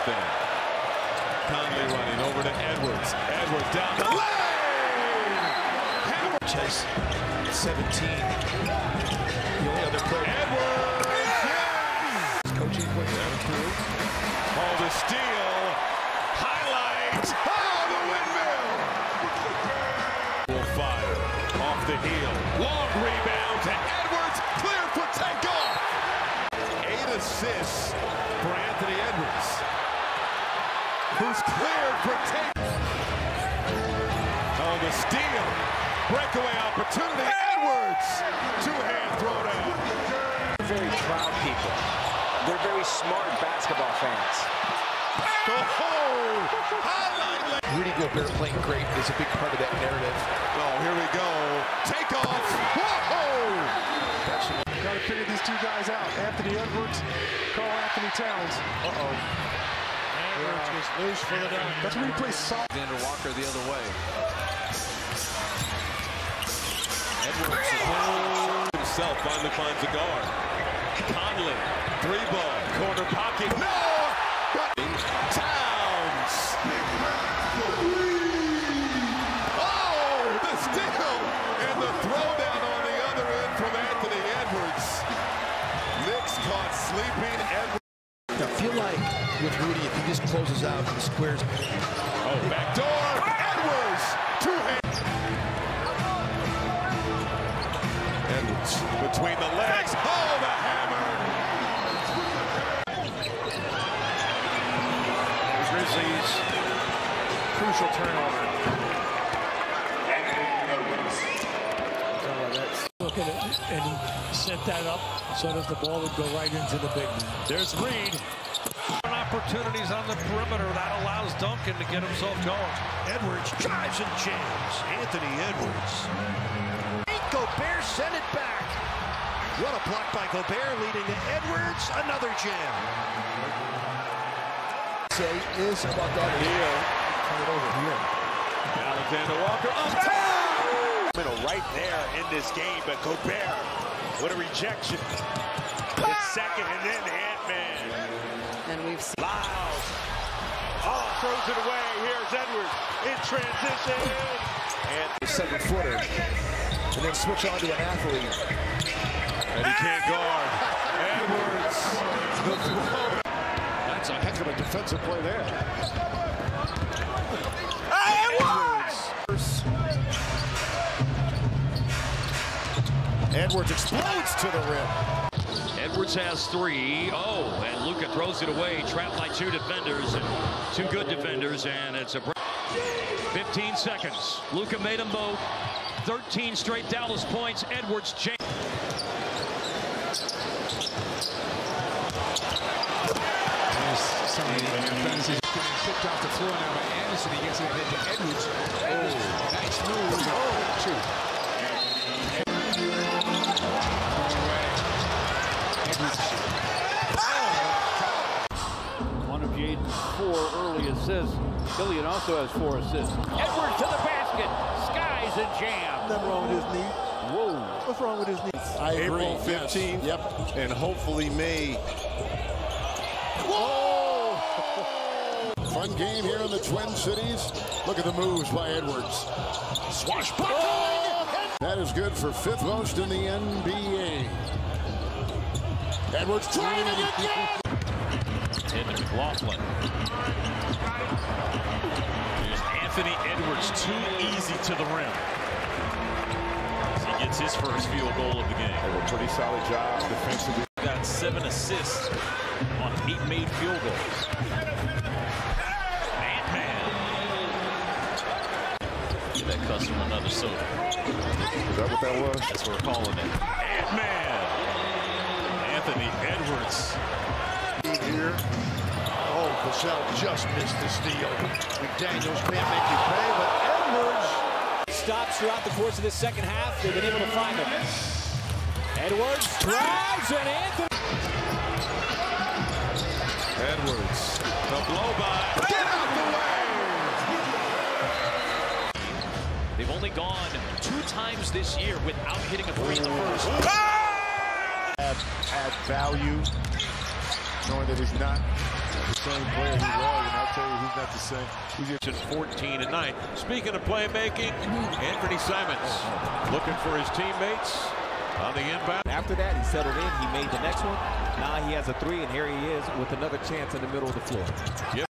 there. Conley running over to Edwards. Edwards down the lane. Has 17. The only other player. Edwards. Yes. Coaching puts them through. Oh, the steal. Highlight. Oh, the windmill. Will fire off the heel. Long rebound to Edwards. Clear for takeoff. 8 assists for Anthony Edwards, who's cleared for takeoff. Oh, the steal. Breakaway opportunity. Edwards. Two-hand throwdown. They're very proud people. They're very smart basketball fans. Oh, highlight. Rudy Gobert playing great is a big part of that narrative. Oh, here we go. Takeoff. Whoa! Got to figure these two guys out. Anthony Edwards, Carl Anthony Towns. Edwards is loose for the dunk. That's where he plays soft. Alexander Walker the other way. Edwards Himself finally finds a guard. Conley, 3-ball, corner pocket. No! Towns. Oh, the steal and the throwdown on the other end from Anthony Edwards. Knicks caught sleeping Edwards. I feel like with Rudy, if he just closes out and squares. Oh, back door. Edwards. Two-hand. Edwards between the legs. Oh, the hammer. Grizzlies, crucial turnover. look at it, and he set that up so that the ball would go right into the big man. There's Reed. Opportunities on the perimeter. That allows Duncan to get himself going. Edwards drives and jams. Anthony Edwards. Gobert sent it back. What a block by Gobert, leading to Edwards. Another jam. Say is about that Here. Turn it over here. Alexander Walker up top. Middle right there in this game, but Gobert, what a rejection. It's second and then Ant-Man. And we've seen Lyles. Oh, throws it away. Here's Edwards in transition. And the 7-footer. And then switch on to an athlete. And he can't guard. Edwards. The throw. That's a heck of a defensive play there. Edwards explodes to the rim. Edwards has 3. Oh, and Luka throws it away. Trapped by 2 defenders, and 2 good defenders, and it's a break. 15 seconds. Luka made them both. 13 straight Dallas points. Edwards changed. Picked off the floor now by Anderson. He gets it ahead to Edwards. Nice move. One of Jaden's 4 early assists. Killian also has 4 assists. Edwards to the basket. Skies and jam. Nothing wrong with his knee. Whoa. What's wrong with his knee? I agree. April 15th. Yes. Yep. And hopefully May. Whoa! Fun game here in the Twin Cities. Look at the moves by Edwards. Swashbuckling! Oh! That is good for 5th most in the NBA. Edwards trying it again! Into McLaughlin. Here's Anthony Edwards, too easy to the rim. He gets his first field goal of the game. A pretty solid job defensively. Got 7 assists on 8 made field goals. Ant-Man. Give that customer another soda. Is that what that was? That's what we're calling it. Ant-Man. Anthony Edwards. Here. Oh, Vassell just missed the steal. McDaniels can't make you pay, but Edwards Stops throughout the course of this second half. They've been able to find him. Edwards drives and Anthony. Edwards. The blow by. Get out the way! They've only gone 2 times this year without hitting a 3 in the first. Add value, knowing that he's not same player he was, and I'll tell you who's not the same. He's just 14 and 9. Speaking of playmaking, Anthony Simons looking for his teammates on the inbound. After that, he settled in. He made the next one. Now he has a three, and here he is with another chance in the middle of the floor. Yep.